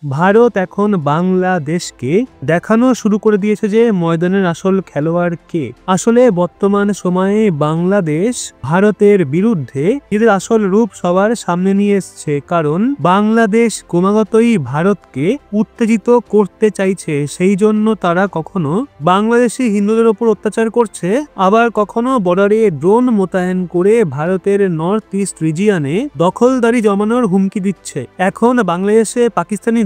ভারত এখন বাংলাদেশকে দেখানো শুরু করে দিয়েছে যে ময়দানের আসল খেলোয়াড় কে। আসলে বর্তমান সময়ে বাংলাদেশ ভারতের বিরুদ্ধে এদের আসল রূপ সবার সামনে নিয়ে এসছে, কারণ বাংলাদেশ ক্রমাগতই ভারতকে উত্তেজিত করতে চাইছে। সেই জন্য তারা কখনো বাংলাদেশি হিন্দুদের ওপর অত্যাচার করছে, আবার কখনো বর্ডারে ড্রোন মোতায়েন করে ভারতের নর্থ ইস্ট রিজিয়নে দখলদারি জমানোর হুমকি দিচ্ছে। এখন বাংলাদেশে পাকিস্তানি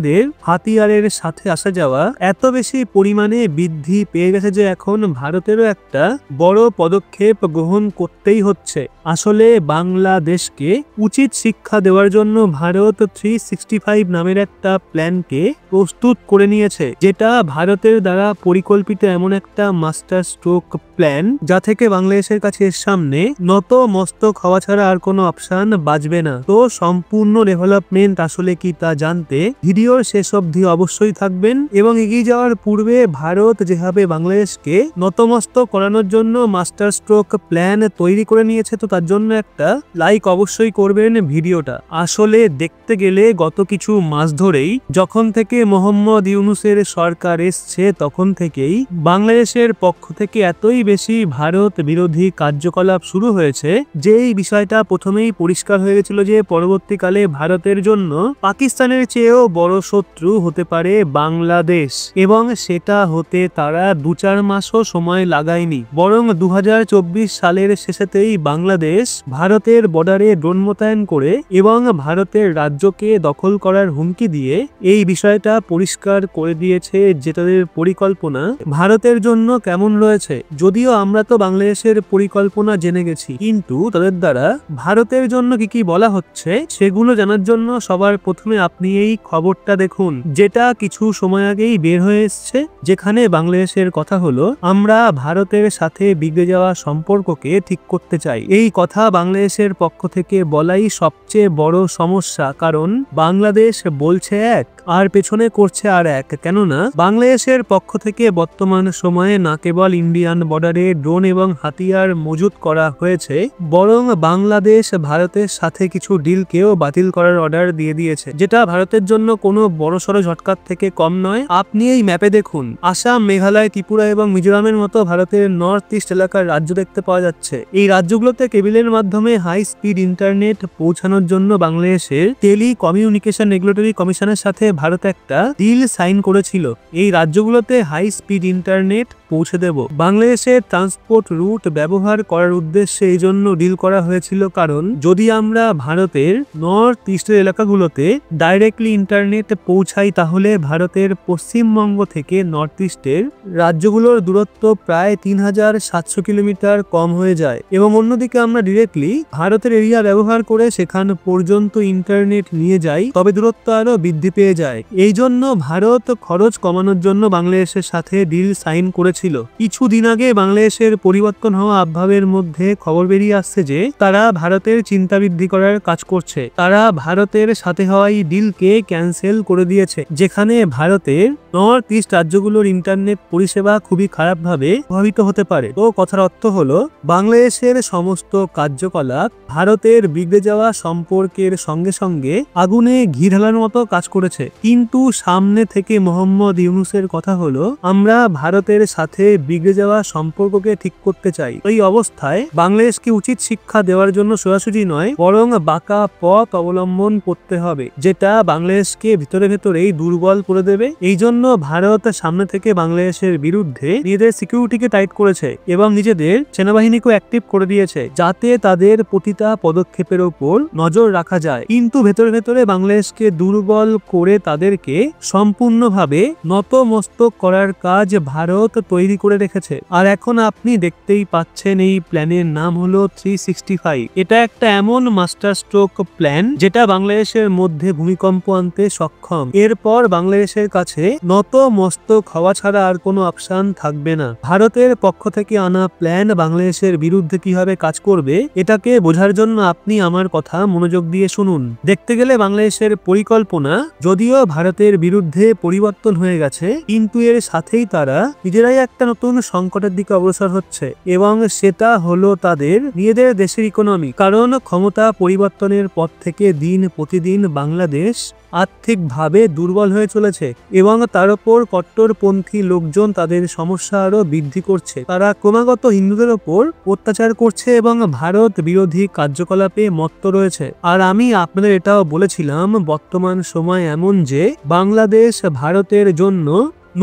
হাতিয়ারের সাথে আসা যাওয়া এত বেশি পরিমাণে বৃদ্ধি পেয়ে গেছে যে এখন ভারতেরও একটা বড় পদক্ষেপ গ্রহণ করতেই হচ্ছে। আসলে বাংলাদেশকে উচিত শিক্ষা দেওয়ার জন্য ভারত 365 নামের একটা প্ল্যানকে প্রস্তুত করে নিয়েছে, যেটা ভারতের দ্বারা পরিকল্পিত এমন একটা মাস্টার স্ট্রোক প্ল্যান, যা থেকে বাংলাদেশের কাছে সামনে নত মস্তক হওয়া ছাড়া আর কোনো অপশন বাঁচবে না। তো সম্পূর্ণ ডেভেলপমেন্ট আসলে কি তা জানতে ভিডিওর শেষ অবধি অবশ্যই থাকবেন। এবং এগিয়ে যাওয়ার পূর্বে ভারত যেভাবে বাংলাদেশকে নতমস্তক করানোর জন্য মাস্টার স্ট্রোক প্ল্যান তৈরি করে নিয়েছে, তো তার জন্য একটা লাইক অবশ্যই করবেন ভিডিওটা। আসলে দেখতে গেলে গত কিছু মাস ধরেই যখন থেকে মোহাম্মদ ইউনূসের সরকার এসছে, তখন থেকেই বাংলাদেশের পক্ষ থেকে এতই বেশি ভারত বিরোধী কার্যকলাপ শুরু হয়েছে যে এই বিষয়টা প্রথমেই পরিষ্কার হয়ে গেছিল যে পরবর্তীকালে ভারতের জন্য পাকিস্তানের চেয়েও বড় শত্রু হতে পারে বাংলাদেশ। এবং সেটা হতে তারা 2-4 মাসও সময় লাগায়নি, বরং 2024 সালের শেষেতেই বাংলাদেশ ভারতের বর্ডারে ড্রোন মোতায়েন করে এবং ভারতের রাজ্যকে দখল করার হুমকি দিয়ে এই বিষয়টা পরিষ্কার করে দিয়েছে যে তাদের পরিকল্পনা ভারতের জন্য কেমন রয়েছে। যদিও আমরা তো বাংলাদেশের পরিকল্পনা জেনে গেছি, কিন্তু তাদের দ্বারা ভারতের জন্য কি কি বলা হচ্ছে সেগুলো জানার জন্য সবার প্রথমে আপনি এই খবরটা দেখুন, যেটা কিছু সময় আগেই বের হয়ে এসছে, যেখানে বাংলাদেশের কথা হলো আমরা ভারতের সাথে বিগড়ে যাওয়া সম্পর্ককে ঠিক করতে চাই। এই কথা বাংলাদেশের পক্ষ থেকে বলাই সবচেয়ে বড় সমস্যা, কারণ বাংলাদেশ বলছে এক আর পেছনে করছে আর এক। কেননা বাংলাদেশের পক্ষ থেকে বর্তমান সময়ে না কেবল ইন্ডিয়ান বর্ডারে ড্রোন এবং হাতিয়ার মজুত করা হয়েছে, বরং বাংলাদেশ ভারতের সাথে কিছু ডিলকেও বাতিল করার অর্ডার দিয়ে দিয়েছে, যেটা ভারতের জন্য কোনো বড়সড় ঝটকার থেকে কম নয়। আপনি এই ম্যাপে দেখুন, আসাম, মেঘালয়, ত্রিপুরা এবং মিজোরামের মতো ভারতের নর্থ ইস্ট এলাকার রাজ্য দেখতে পাওয়া যাচ্ছে। এই রাজ্যগুলোতে কেবিলের মাধ্যমে হাই স্পিড ইন্টারনেট পৌঁছানোর জন্য বাংলাদেশের টেলিকমিউনিকেশন রেগুলেটরি কমিশনের সাথে ভারত একটা ডিল সাইন করেছিল। এই রাজ্যগুলোতে হাই স্পিড ইন্টারনেট পৌঁছে দেব। বাংলাদেশের ট্রান্সপোর্ট রুট ব্যবহার করার উদ্দেশ্যে এই জন্য ডিল করা হয়েছিল, কারণ যদি আমরা ভারতের নর্থ ইস্টের এলাকাগুলোতে ডাইরেক্টলি ইন্টারনেট পৌঁছাই, তাহলে ভারতের পশ্চিমবঙ্গ থেকে নর্থ ইস্টের রাজ্যগুলোর দূরত্ব প্রায় 3700 কিলোমিটার কম হয়ে যায়। এবং অন্যদিকে আমরা ডিরেক্টলি ভারতের এরিয়া ব্যবহার করে সেখান পর্যন্ত ইন্টারনেট নিয়ে যাই, তবে দূরত্ব আরো বৃদ্ধি পেয়ে যায়। এই জন্য ভারত খরচ কমানোর জন্য বাংলাদেশের সাথে ডিল সাইন করেছিল। কিছুদিন আগে বাংলাদেশের পরিবর্তন হওয়া আবহাওয়ার মধ্যে খবর বেরিয়ে আসছে যে তারা ভারতের চিন্তা বৃদ্ধি করার কাজ করছে। তারা ভারতের সাথে হওয়া এই ডিলকে ক্যান্সেল করে দিয়েছে, যেখানে ভারতের নর্থ ইস্ট রাজ্যগুলোর ইন্টারনেট পরিষেবা খুবই খারাপভাবে প্রভাবিত হতে পারে। তো কথার অর্থ হলো বাংলাদেশের সমস্ত কার্যকলাপ ভারতের বিগড়ে যাওয়া সম্পর্কের সঙ্গে সঙ্গে আগুনে ঘি ঢালার মতো কাজ করেছে। কিন্তু সামনে থেকে মোহাম্মদ ইউনূসের কথা হলো আমরা ভারতের সাথে বিগড়ে যাওয়া সম্পর্ককে ঠিক করতে চাই। এই অবস্থায় বাংলাদেশকে উচিত শিক্ষা দেওয়ার জন্য সোজাসুজি নয়, বরং বাঁকা পথ অবলম্বন করতে হবে, যেটা বাংলাদেশকে ভিতরে ভেতরেই দুর্বল করে দেবে। এই জন্য ভারত সামনে থেকে বাংলাদেশের বিরুদ্ধে নিজেদের সিকিউরিটিকে টাইট করেছে এবং নিজেদের সেনাবাহিনীকেও অ্যাক্টিভ করে দিয়েছে, যাতে তাদের প্রতিটা পদক্ষেপের ওপর নজর রাখা যায়। কিন্তু ভেতরে ভেতরে বাংলাদেশকে দুর্বল করে তাদেরকে সম্পূর্ণভাবে নতমস্তক করার কাজ ভারত তৈরি করে রেখেছে। আর এখন আপনি দেখতেই পাচ্ছেন এই প্ল্যানের নাম হলো 365। এটা একটা এমন মাস্টার স্ট্রোক প্ল্যান যেটা বাংলাদেশের মধ্যে ভূমিকম্প আনতে সক্ষম। এরপর বাংলাদেশের কাছে নতমস্তক হওয়া ছাড়া আর কোনো অপশন থাকবে না। ভারতের পক্ষ থেকে আনা প্ল্যান বাংলাদেশের বিরুদ্ধে কিভাবে কাজ করবে এটাকে বোঝার জন্য আপনি আমার কথা মনোযোগ দিয়ে শুনুন। দেখতে গেলে বাংলাদেশের পরিকল্পনা যদিও ভারতের বিরুদ্ধে পরিবর্তন হয়ে গেছে, কিন্তু এর সাথেই তারা নিজেরাই এক একটা নতুন সংকটের দিকে অগ্রসর হচ্ছে এবং সেটা হলো তাদের নিজেদের দেশের ইকোনমি। কারণ ক্ষমতা পরিবর্তনের পর থেকে দিন প্রতিদিন বাংলাদেশ আর্থিকভাবে দুর্বল হয়ে চলেছে এবং তার উপর কট্টরপন্থী লোকজন তাদের সমস্যা আরো বৃদ্ধি করছে। তারা ক্রমাগত হিন্দুদের ওপর অত্যাচার করছে এবং ভারত বিরোধী কার্যকলাপে মত্ত রয়েছে। আর আমি আপনাদের এটাও বলেছিলাম বর্তমান সময় এমন যে বাংলাদেশ ভারতের জন্য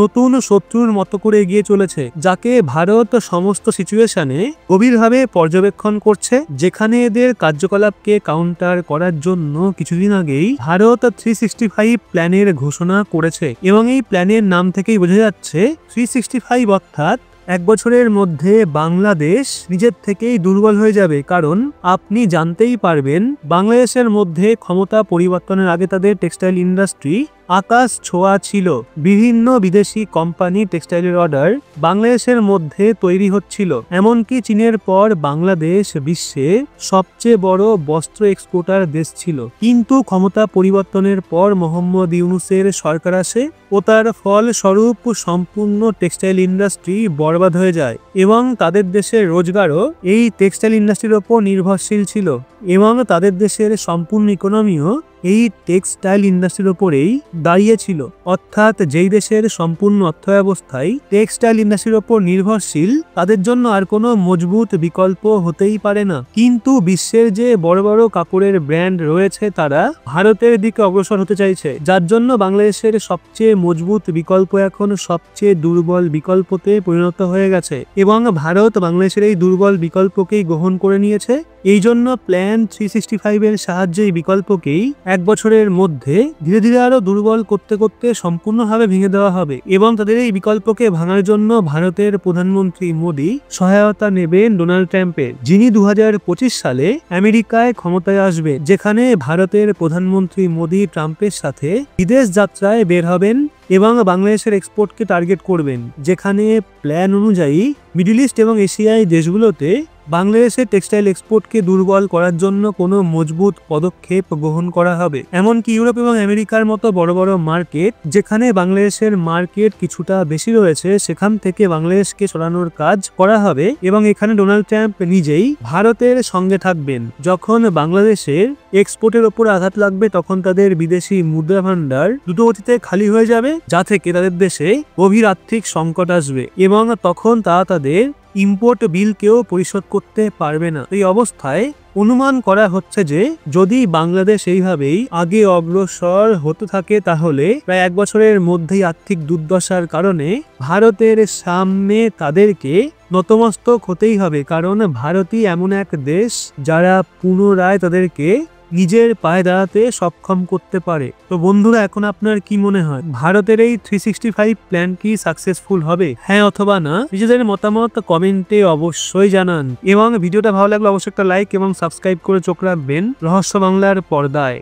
নতুন শত্রুর মতো করে এগিয়ে চলেছে, যাকে ভারত সমস্ত সিচুয়েশনে গভীরভাবে পর্যবেক্ষণ করছে। যেখানে এদের কার্যকলাপকে কাউন্টার করার জন্য কিছুদিন আগেই ভারত 365 প্ল্যানের ঘোষণা করেছে এবং এই প্ল্যানের নাম থেকেই বোঝা যাচ্ছে 365 অর্থাৎ এক বছরের মধ্যে বাংলাদেশ নিজের থেকেই দুর্বল হয়ে যাবে। কারণ আপনি জানতেই পারবেন বাংলাদেশের মধ্যে ক্ষমতা পরিবর্তনের আগে তাদের টেক্সটাইল ইন্ডাস্ট্রি আকাশ ছোঁয়া ছিল। বিভিন্ন বিদেশি কোম্পানি টেক্সটাইলের অর্ডার বাংলাদেশের মধ্যে তৈরি হচ্ছিল। এমনকি চীনের পর বাংলাদেশ বিশ্বে সবচেয়ে বড় বস্ত্র এক্সপোর্টার দেশ ছিল। কিন্তু ক্ষমতা পরিবর্তনের পর মোহাম্মদ ইউনূসের সরকার আসে ও তার ফলস্বরূপ সম্পূর্ণ টেক্সটাইল ইন্ডাস্ট্রি বরবাদ হয়ে যায় এবং তাদের দেশের রোজগারও এই টেক্সটাইল ইন্ডাস্ট্রির ওপর নির্ভরশীল ছিল এবং তাদের দেশের সম্পূর্ণ ইকোনমিও এই টেক্সটাইল ইন্ডাস্ট্রির ওপরেই দাঁড়িয়েছিল। অর্থাৎ যেই দেশের সম্পূর্ণ অর্থব্যবস্থায় টেক্সটাইল ইন্ডাস্ট্রির ওপর নির্ভরশীল, তাদের জন্য আর কোনো মজবুত বিকল্প হতেই পারে না। কিন্তু বিশ্বের যে বড় বড় কাপড়ের ব্র্যান্ড রয়েছে তারা ভারতের দিকে অগ্রসর হতে চাইছে, যার জন্য বাংলাদেশের সবচেয়ে মজবুত বিকল্প এখন সবচেয়ে দুর্বল বিকল্পতে পরিণত হয়ে গেছে এবং ভারত বাংলাদেশের এই দুর্বল বিকল্পকেই গ্রহণ করে নিয়েছে। এই জন্য প্ল্যান 365 এর সাহায্যে এই বিকল্পকেই এক বছরের মধ্যে ধীরে ধীরে আরো দুর্বল করতে করতে সম্পূর্ণভাবে ভেঙে দেওয়া হবে এবং তাদের এই বিকল্পকে ভাঙার জন্য ভারতের প্রধানমন্ত্রী মোদী সহায়তা নেবেন ডোনাল্ড ট্রাম্পের, যিনি 2025 সালে আমেরিকায় ক্ষমতায় আসবে। যেখানে ভারতের প্রধানমন্ত্রী মোদী ট্রাম্পের সাথে বিদেশ যাত্রায় বের হবেন এবং বাংলাদেশের এক্সপোর্টকে টার্গেট করবেন। যেখানে প্ল্যান অনুযায়ী মিডল ইস্ট এবং এশিয়ায় দেশগুলোতে বাংলাদেশের টেক্সটাইল এক্সপোর্টকে দুর্বল করার জন্য কোনো মজবুত পদক্ষেপ গ্রহণ করা হবে। এমনকি ইউরোপ এবং আমেরিকার মতো বড় বড় মার্কেট, যেখানে বাংলাদেশের মার্কেট কিছুটা বেশি রয়েছে, সেখান থেকে বাংলাদেশকে সরানোর কাজ করা হবে এবং এখানে ডোনাল্ড ট্রাম্প নিজেই ভারতের সঙ্গে থাকবেন। যখন বাংলাদেশের এক্সপোর্টের ওপর আঘাত লাগবে তখন তাদের বিদেশি মুদ্রা ভান্ডার দ্রুতগতিতে খালি হয়ে যাবে, যা থেকে তাদের দেশে গভীর আর্থিক সংকট আসবে এবং তখন তাদের ইম্পোর্ট বিলকেও পরিশোধ করতে পারবে না। এই অবস্থায় অনুমান করা হচ্ছে যে যদি বাংলাদেশ এইভাবেই আগে অগ্রসর হতে থাকে তাহলে প্রায় এক বছরের মধ্যেই আর্থিক দুর্দশার কারণে ভারতের সামনে তাদেরকে নতমস্তক হতেই হবে। কারণ ভারতই এমন এক দেশ যারা পুনরায় তাদেরকে নিজের পায়ে দাঁড়াতে সক্ষম করতে পারে। তো বন্ধুরা, এখন আপনার কি মনে হয় ভারতের এই 365 প্ল্যান কি সাকসেসফুল হবে? হ্যাঁ অথবা না নিজেদের মতামত কমেন্টে অবশ্যই জানান এবং ভিডিওটা ভালো লাগলে অবশ্যই একটা লাইক এবং সাবস্ক্রাইব করে চোখ রাখবেন রহস্য বাংলার পর্দায়।